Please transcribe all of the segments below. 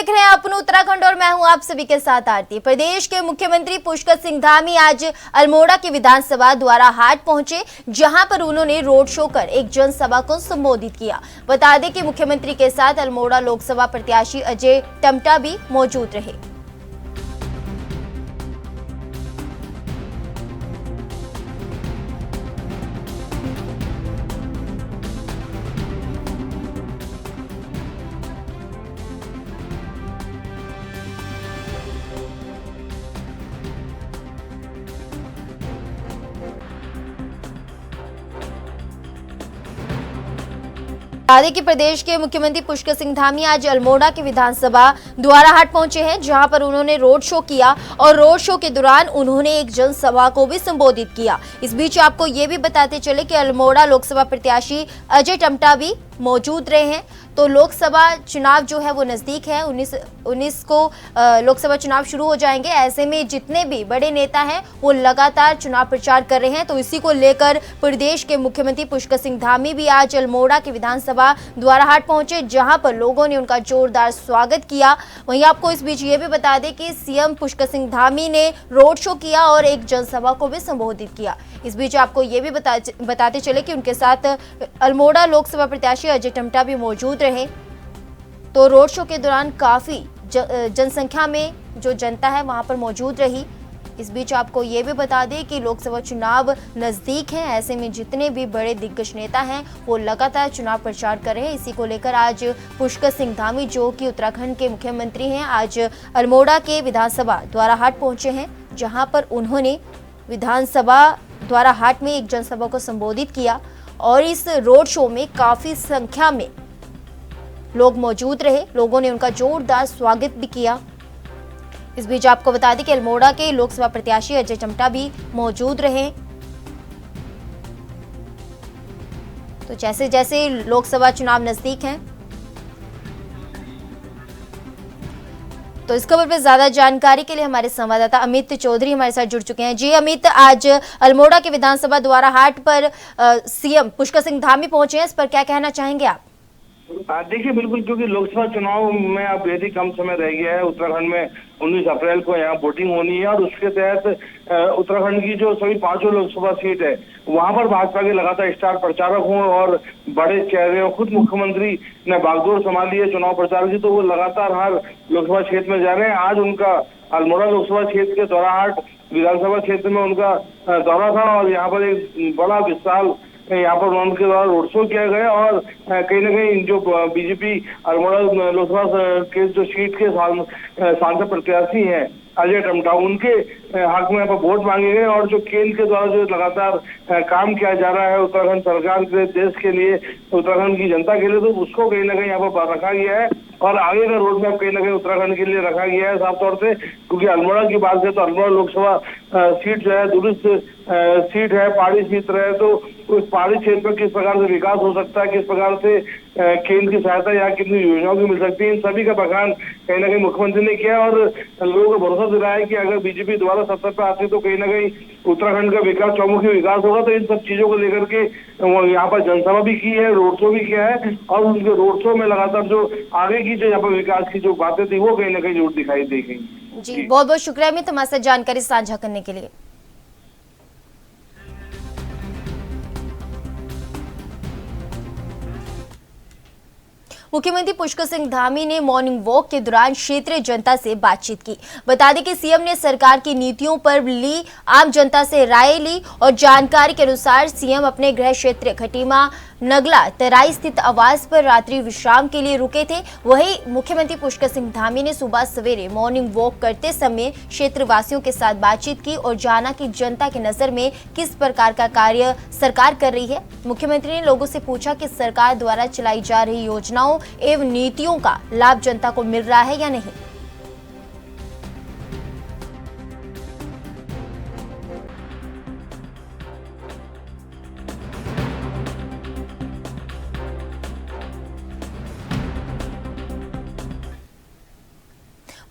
देख रहे हैं अपना उत्तराखंड और मैं हूं आप सभी के साथ आरती। प्रदेश के मुख्यमंत्री पुष्कर सिंह धामी आज अल्मोड़ा की विधानसभा द्वारा हाट पहुंचे, जहां पर उन्होंने रोड शो कर एक जनसभा को संबोधित किया। बता दें कि मुख्यमंत्री के साथ अल्मोड़ा लोकसभा प्रत्याशी अजय टमटा भी मौजूद रहे। बता दें कि प्रदेश के मुख्यमंत्री पुष्कर सिंह धामी आज अल्मोड़ा की विधानसभा द्वारा हाट पहुंचे हैं, जहां पर उन्होंने रोड शो किया और रोड शो के दौरान उन्होंने एक जनसभा को भी संबोधित किया। इस बीच आपको ये भी बताते चले कि अल्मोड़ा लोकसभा प्रत्याशी अजय टमटा भी मौजूद रहे हैं। तो लोकसभा चुनाव जो है वो नजदीक है, 19 को लोकसभा चुनाव शुरू हो जाएंगे। ऐसे में जितने भी बड़े नेता हैं वो लगातार चुनाव प्रचार कर रहे हैं। तो इसी को लेकर प्रदेश के मुख्यमंत्री पुष्कर सिंह धामी भी आज अल्मोड़ा की विधानसभा द्वारा हाट पहुंचे, जहां पर लोगों ने उनका जोरदार स्वागत किया। वहीं आपको इस बीच ये भी बता दें कि सीएम पुष्कर सिंह धामी ने रोड शो किया और एक जनसभा को भी संबोधित किया। इस बीच आपको ये भी बताते चले कि उनके साथ अल्मोड़ा लोकसभा प्रत्याशी अजय टमटा भी मौजूद रहे। तो रोड शो के दौरान काफी जनसंख्या में जो जनता है वहां पर मौजूद रही। इस बीच आपको ये भी बता दें कि लोकसभा चुनाव नजदीक है। ऐसे में जितने भी बड़े दिग्गज नेता हैं वो लगातार चुनाव प्रचार कर रहे हैं। इसी को लेकर आज पुष्कर सिंह धामी, जो कि उत्तराखंड के मुख्यमंत्री हैं, आज अल्मोड़ा के विधानसभा द्वारा हाट पहुंचे हैं, जहां पर उन्होंने विधानसभा द्वारा हाट में एक जनसभा को संबोधित किया और इस रोड शो में काफी संख्या में लोग मौजूद रहे। लोगों ने उनका जोरदार स्वागत भी किया। इस बीच आपको बता दें कि अल्मोड़ा के लोकसभा प्रत्याशी अजय टमटा भी मौजूद रहे। तो जैसे जैसे लोकसभा चुनाव नजदीक हैं, तो इस खबर पर ज्यादा जानकारी के लिए हमारे संवाददाता अमित चौधरी हमारे साथ जुड़ चुके हैं। जी अमित, आज अल्मोड़ा के विधानसभा द्वारा हाट पर सीएम पुष्कर सिंह धामी पहुंचे हैं, इस पर क्या कहना चाहेंगे आप? देखिए, बिल्कुल, क्योंकि लोकसभा चुनाव में अब बेहद ही कम समय रह गया है। उत्तराखंड में 19 अप्रैल को यहाँ वोटिंग होनी है और उसके तहत उत्तराखंड की जो सभी 5 लोकसभा सीट है वहां पर भाजपा के लगातार स्टार प्रचारक हों और बड़े चेहरे हों। खुद मुख्यमंत्री ने बागडोर संभाली है चुनाव प्रचार की, तो वो लगातार हर लोकसभा क्षेत्र में जा रहे हैं। आज उनका अल्मोड़ा लोकसभा क्षेत्र के दौराहाट विधानसभा क्षेत्र में उनका दौरा था और यहाँ पर एक बड़ा विशाल यहाँ पर उनके द्वारा रोड शो किया गया और कहीं ना कहीं जो बीजेपी अल्मोड़ा लोकसभा के जो सीट के सांसद प्रत्याशी हैं अजय टमटा, उनके हक में यहाँ पर वोट मांगे गए और जो केंद्र के द्वारा जो लगातार काम किया जा रहा है उत्तराखंड सरकार के, देश के लिए, उत्तराखंड की जनता के लिए, तो उसको कहीं ना कहीं यहाँ पर रखा गया है और आगे का रोड मैप कहीं ना कहीं उत्तराखंड के लिए रखा गया है साफ तौर से। क्योंकि अल्मोड़ा की बात है तो अल्मोड़ा लोकसभा सीट जो है दूरस्थ सीट है, पहाड़ी क्षेत्र है, तो उस पहाड़ी क्षेत्र में किस प्रकार से विकास हो सकता है, किस प्रकार से केंद्र की सहायता या कितनी योजनाओं की मिल सकती है, इन सभी का बखान कहीं ना कहीं मुख्यमंत्री ने किया और लोगों को भरोसा दिलाया है कि अगर बीजेपी दोबारा सत्ता पर आती तो कहीं ना कहीं उत्तराखंड का विकास, चौमुखी विकास होगा। तो इन सब चीजों को लेकर के यहाँ पर जनसभा भी की है, रोड शो भी किया है और उनके रोड शो में लगातार जो आगे की जो यहाँ पर विकास की जो बातें थी वो कहीं ना कहीं जरूर दिखाई दी गई। जी, बहुत बहुत शुक्रिया अमित हमारे साथ जानकारी साझा करने के लिए। मुख्यमंत्री पुष्कर सिंह धामी ने मॉर्निंग वॉक के दौरान क्षेत्रीय जनता से बातचीत की। बता दें कि सीएम ने सरकार की नीतियों पर ली आम जनता से राय ली और जानकारी के अनुसार सीएम अपने गृह क्षेत्र खटीमा नगला तराई स्थित आवास पर रात्रि विश्राम के लिए रुके थे। वहीं मुख्यमंत्री पुष्कर सिंह धामी ने सुबह सवेरे मॉर्निंग वॉक करते समय क्षेत्रवासियों के साथ बातचीत की और जाना कि जनता की नजर में किस प्रकार का कार्य सरकार कर रही है। मुख्यमंत्री ने लोगों से पूछा कि सरकार द्वारा चलाई जा रही योजनाओं एवं नीतियों का लाभ जनता को मिल रहा है या नहीं।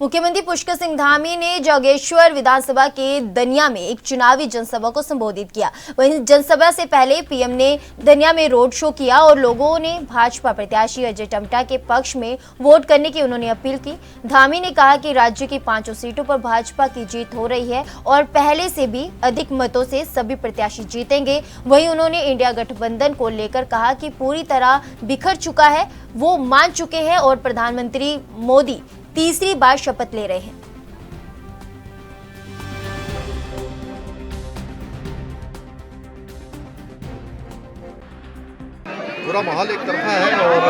मुख्यमंत्री पुष्कर सिंह धामी ने जागेश्वर विधानसभा के दनिया में एक चुनावी जनसभा को संबोधित किया। वहीं जनसभा से पहले पीएम ने दनिया में रोड शो किया और लोगों ने भाजपा प्रत्याशी अजय टम्टा के पक्ष में वोट करने की उन्होंने अपील की। धामी ने कहा कि राज्य की 5 सीटों पर भाजपा की जीत हो रही है और पहले से भी अधिक मतों से सभी प्रत्याशी जीतेंगे। वहीं उन्होंने इंडिया गठबंधन को लेकर कहा कि पूरी तरह बिखर चुका है, वो मान चुके हैं और प्रधानमंत्री मोदी तीसरी बार शपथ ले रहे हैं। पूरा माहौल एक तरफा है और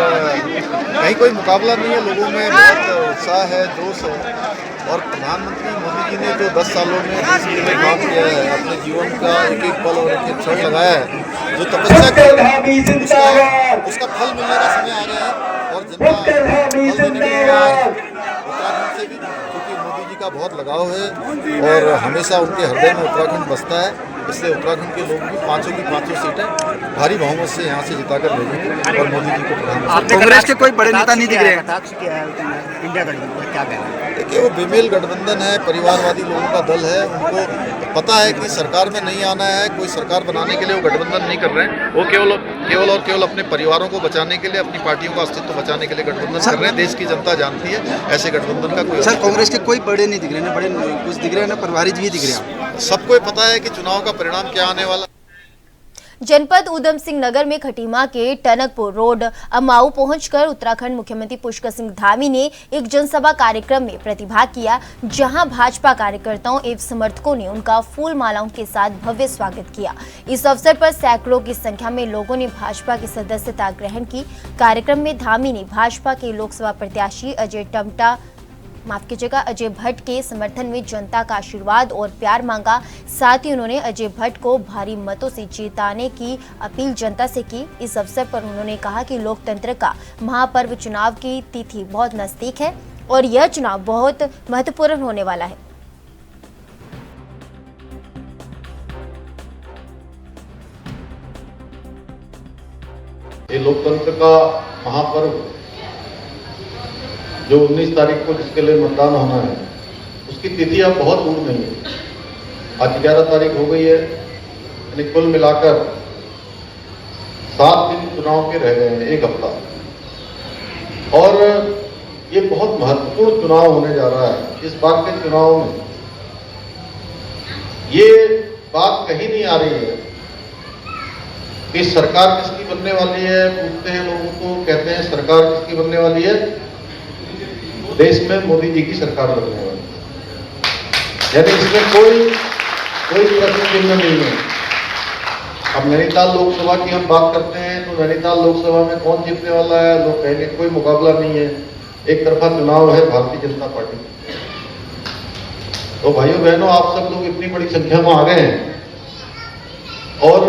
कहीं कोई मुकाबला नहीं है। लोगों में बहुत उत्साह है, जोश है और प्रधानमंत्री मोदी जी ने जो 10 सालों में देश के लिए काम किया है, अपने जीवन का एक एक पल और एक एक क्षण लगाया है, जो तपस्या की उसका फल मिलने का समय आ गया है और जनता फल देने के लिए है। उत्तराखंड से भी क्योंकि मोदी जी का बहुत लगाव है और हमेशा उनके हृदय में उत्तराखंड बसता है, इसलिए उत्तराखंड के लोग भी 5 की 5 सीटें भारी बहुमत से यहाँ से जिताकर भेजेंगे और मोदी जी को प्रधानमंत्री। कांग्रेस के कोई बड़े नेता नहीं दिख रहे हैं। इंडिया गठबंधन क्या कहना है? देखिए, वो बेमेल गठबंधन है, परिवारवादी लोगों का दल है। उनको पता है कि सरकार में नहीं आना है, कोई सरकार बनाने के लिए वो गठबंधन नहीं कर रहे हैं। वो केवल अपने परिवारों को बचाने के लिए, अपनी पार्टियों का अस्तित्व बचाने के लिए गठबंधन कर रहे हैं। देश की जनता जानती है ऐसे गठबंधन का कोई। सर, कांग्रेस के कोई बड़े नहीं दिख रहे हैं, बड़े कुछ दिख रहे हैं ना, परिवारिक भी दिख रहे हैं। सबको पता है कि चुनाव का परिणाम क्या आने वाला। जनपद उधम सिंह नगर में खटीमा के टनकपुर रोड अमाऊ पहुंचकर उत्तराखंड मुख्यमंत्री पुष्कर सिंह धामी ने एक जनसभा कार्यक्रम में प्रतिभाग किया, जहां भाजपा कार्यकर्ताओं एवं समर्थकों ने उनका फूल मालाओं के साथ भव्य स्वागत किया। इस अवसर पर सैकड़ों की संख्या में लोगों ने भाजपा की सदस्यता ग्रहण की। कार्यक्रम में धामी ने भाजपा के लोकसभा प्रत्याशी अजय भट्ट के समर्थन में जनता का आशीर्वाद और प्यार मांगा। साथ ही उन्होंने अजय भट्ट को भारी मतों से जिताने की अपील जनता से की। इस अवसर पर उन्होंने कहा कि लोकतंत्र का महापर्व चुनाव की तिथि बहुत नजदीक है और यह चुनाव बहुत महत्वपूर्ण होने वाला है। ये लोकतंत्र का महापर्व जो 19 तारीख को जिसके लिए मतदान होना है, उसकी तिथि अब बहुत दूर नहीं है। आज 11 तारीख हो गई है, यानी कुल मिलाकर 7 दिन चुनाव के रह गए हैं, 1 हफ्ता। और ये बहुत महत्वपूर्ण चुनाव होने जा रहा है। इस बार के चुनाव में ये बात कहीं नहीं आ रही है कि सरकार किसकी बनने वाली है। पूछते हैं लोगों को, कहते हैं सरकार किसकी बनने वाली है, देश में मोदी जी की सरकार बनने वाली है। यानी इसमें कोई प्रश्न चिन्ह नहीं है। अब नैनीताल लोकसभा की हम बात करते हैं तो नैनीताल लोकसभा में कौन जीतने वाला है, लोग कहेंगे कोई मुकाबला नहीं है, एक तरफा चुनाव है भारतीय जनता पार्टी। तो भाइयों बहनों, आप सब लोग इतनी बड़ी संख्या में आ गए हैं और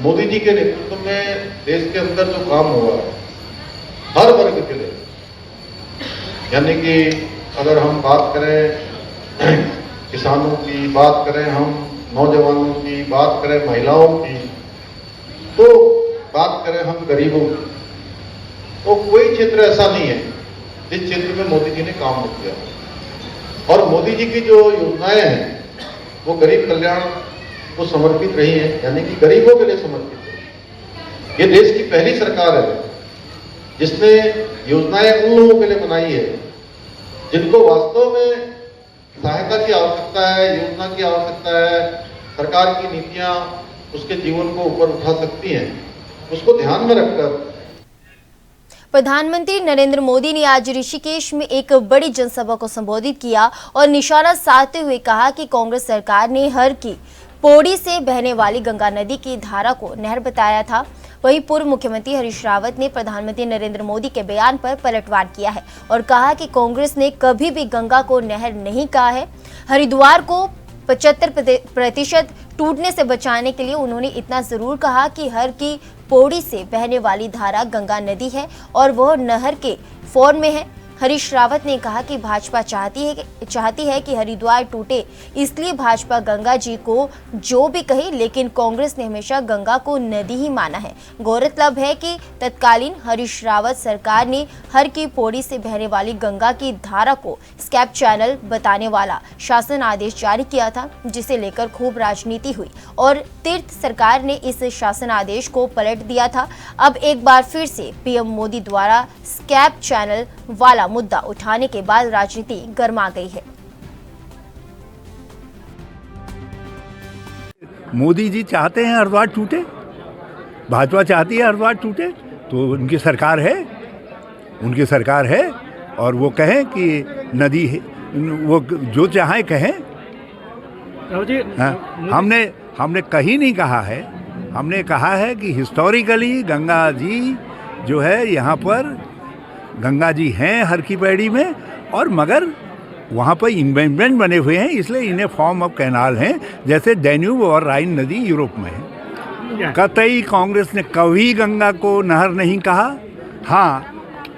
मोदी जी के नेतृत्व में देश के अंदर जो काम हुआ है हर वर्ग के लिए, यानी कि अगर हम बात करें किसानों की, बात करें हम नौजवानों की, बात करें महिलाओं की, तो बात करें हम गरीबों की, तो कोई क्षेत्र ऐसा नहीं है जिस क्षेत्र में मोदी जी ने काम नहीं किया। और मोदी जी की जो योजनाएं हैं वो गरीब कल्याण को समर्पित रही है, यानी कि गरीबों के लिए समर्पित है। ये देश की पहली सरकार है जिसने योजनाएं उन लोगों के लिए बनाई है जिनको वास्तव में सहायता की आवश्यकता है, योजना की आवश्यकता है। सरकार की नीतियां उसके जीवन को ऊपर उठा सकती हैं, उसको ध्यान में रखकर प्रधानमंत्री नरेंद्र मोदी ने आज ऋषिकेश में एक बड़ी जनसभा को संबोधित किया और निशाना साधते हुए कहा कि कांग्रेस सरकार ने हर की पौड़ी से बहने वाली गंगा नदी की धारा को नहर बताया था। वहीं पूर्व मुख्यमंत्री हरीश रावत ने प्रधानमंत्री नरेंद्र मोदी के बयान पर पलटवार किया है और कहा कि कांग्रेस ने कभी भी गंगा को नहर नहीं कहा है। हरिद्वार को 75% टूटने से बचाने के लिए उन्होंने इतना जरूर कहा कि हर की पौड़ी से बहने वाली धारा गंगा नदी है और वह नहर के फॉर्म में है। हरीश रावत ने कहा कि भाजपा चाहती है कि हरिद्वार टूटे, इसलिए भाजपा गंगा जी को जो भी कहे, लेकिन कांग्रेस ने हमेशा गंगा को नदी ही माना है। गौरतलब है कि तत्कालीन हरीश रावत सरकार ने हर की पौड़ी से बहने वाली गंगा की धारा को स्कैप चैनल बताने वाला शासन आदेश जारी किया था, जिसे लेकर खूब राजनीति हुई और तीर्थ सरकार ने इस शासन आदेश को पलट दिया था। अब एक बार फिर से पीएम मोदी द्वारा स्कैप चैनल वाला मुद्दा उठाने के बाद राजनीति गर्मा गई है। मोदी जी चाहते हैं हरिद्वार टूटे, भाजपा चाहती है हरिद्वार टूटे, तो उनकी सरकार है और वो कहें कि नदी है, वो जो चाहे कहें। हमने कहीं नहीं कहा है, हमने कहा है कि हिस्टोरिकली गंगा जी जो है यहाँ पर गंगा जी हैं हर की पैड़ी में, और मगर वहाँ पर इन्वेंटमेंट बने हुए हैं, इसलिए इन्हें फॉर्म ऑफ कैनाल हैं, जैसे डैन्यूब और राइन नदी यूरोप में है। कतई कांग्रेस ने कभी गंगा को नहर नहीं कहा। हाँ,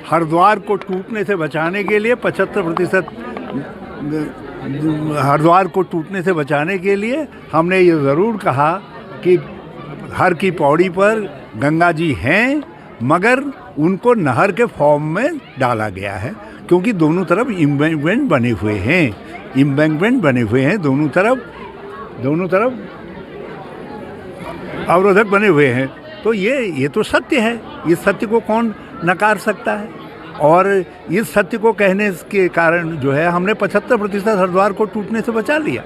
हरिद्वार को टूटने से बचाने के लिए 75% हरिद्वार को टूटने से बचाने के लिए हमने ये ज़रूर कहा कि हर की पौड़ी पर गंगा जी हैं, मगर उनको नहर के फॉर्म में डाला गया है, क्योंकि दोनों तरफ एम्बैंकमेंट बने हुए हैं, दोनों तरफ अवरोधक बने हुए हैं। तो ये तो सत्य है, इस सत्य को कौन नकार सकता है? और इस सत्य को कहने के कारण जो है हमने 75% हरिद्वार को टूटने से बचा लिया।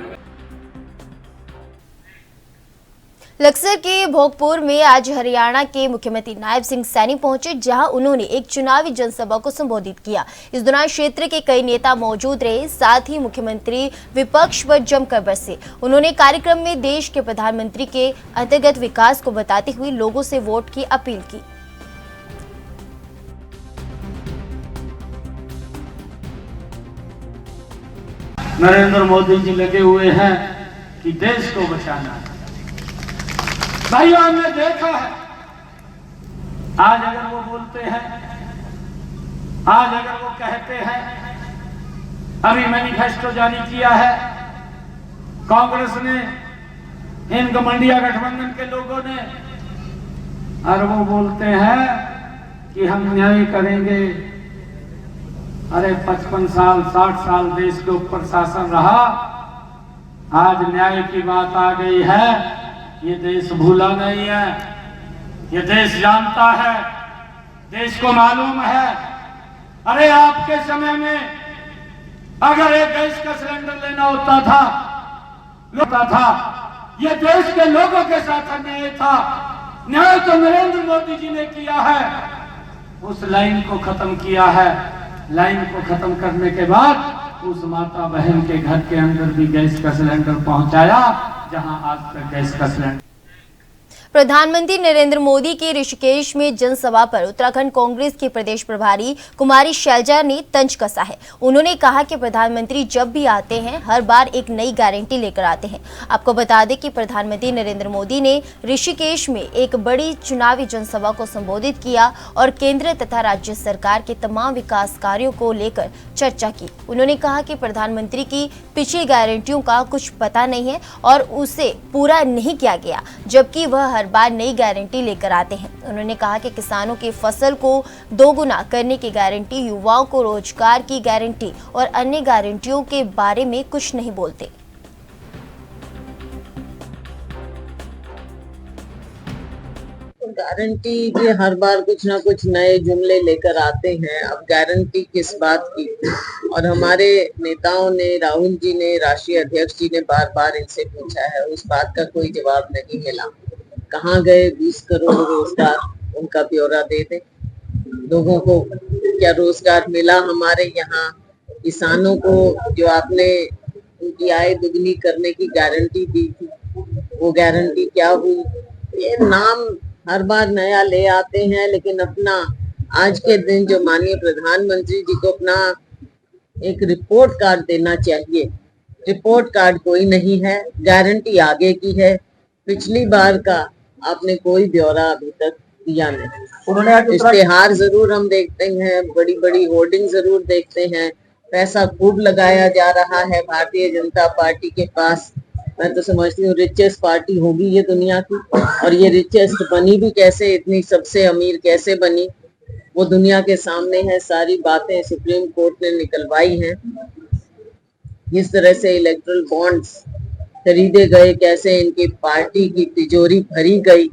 लक्सर के भोगपुर में आज हरियाणा के मुख्यमंत्री नायब सिंह सैनी पहुंचे, जहां उन्होंने एक चुनावी जनसभा को संबोधित किया। इस दौरान क्षेत्र के कई नेता मौजूद रहे, साथ ही मुख्यमंत्री विपक्ष पर जमकर बरसे। उन्होंने कार्यक्रम में देश के प्रधानमंत्री के अंतर्गत विकास को बताते हुए लोगों से वोट की अपील की। नरेंद्र मोदी जी लगे हुए हैं कि देश को बचाना है। भाइयों, हमने देखा है, आज अगर वो बोलते हैं, आज अगर वो कहते हैं, अभी मैनिफेस्टो जारी किया है कांग्रेस ने, इन गठबंधन गठबंधन के लोगों ने, और वो बोलते हैं कि हम न्याय करेंगे। अरे 55 साल 60 साल देश के ऊपर शासन रहा, आज न्याय की बात आ गई है। ये देश भूला नहीं है, ये देश जानता है, देश को मालूम है। अरे आपके समय में अगर एक गैस का सिलेंडर लेना होता था, ये देश के लोगों के साथ अन्याय था। न्याय तो नरेंद्र मोदी जी ने किया है, उस लाइन को खत्म किया है। लाइन को खत्म करने के बाद उस माता बहन के घर के अंदर भी गैस का सिलेंडर पहुंचाया, जहां आज तक गैस का सिलेंडर। प्रधानमंत्री नरेंद्र मोदी के ऋषिकेश में जनसभा पर उत्तराखंड कांग्रेस की प्रदेश प्रभारी कुमारी शैलजा ने तंज कसा है। उन्होंने कहा कि प्रधानमंत्री जब भी आते हैं, हर बार एक नई गारंटी लेकर आते हैं। आपको बता दें कि प्रधानमंत्री नरेंद्र मोदी ने ऋषिकेश में एक बड़ी चुनावी जनसभा को संबोधित किया और केंद्र तथा राज्य सरकार के तमाम विकास कार्यों को लेकर चर्चा की। उन्होंने कहा कि प्रधानमंत्री की पिछली गारंटियों का कुछ पता नहीं है और उसे पूरा नहीं किया गया, जबकि वह हर बार नई गारंटी लेकर आते हैं। उन्होंने कहा कि किसानों की फसल को दोगुना करने की गारंटी, युवाओं को रोजगार की गारंटी और अन्य गारंटियों के बारे में कुछ नहीं बोलते। गारंटी के हर बार कुछ ना कुछ नए जुमले लेकर आते हैं। अब गारंटी किस बात की? और हमारे नेताओं ने, राहुल जी ने, राष्ट्रीय अध्यक्ष जी ने बार बार इनसे पूछा है, उस बात का कोई जवाब नहीं मिला। कहाँ गए 20 करोड़ रोजगार? उनका ब्यौरा दे दे। लोगों को क्या रोजगार मिला? हमारे यहाँ किसानों को जो आपने उनकी आय दुगनी करने की गारंटी दी थी, वो गारंटी क्या हुई? ये नाम हर बार नया ले आते हैं, लेकिन अपना आज के दिन जो माननीय प्रधानमंत्री जी को अपना एक रिपोर्ट कार्ड देना चाहिए। रिपोर्ट कार्ड कोई नहीं है, गारंटी आगे की है। पिछली बार का आपने कोई ब्यौरा अभी तक दिया नहीं। उन्होंने आज इश्तेहार जरूर हम देखते हैं, बड़ी बड़ी होर्डिंग जरूर देखते हैं, पैसा खूब लगाया जा रहा है भारतीय जनता पार्टी के पास। मैं तो समझती हूँ रिचेस्ट पार्टी होगी ये दुनिया की, और ये रिचेस्ट बनी भी कैसे, इतनी सबसे अमीर कैसे बनी, वो दुनिया के सामने है। सारी बातें सुप्रीम कोर्ट ने निकलवाई हैं। किस तरह से इलेक्ट्रल बॉन्ड्स खरीदे गए, कैसे इनकी पार्टी की तिजोरी भरी गई,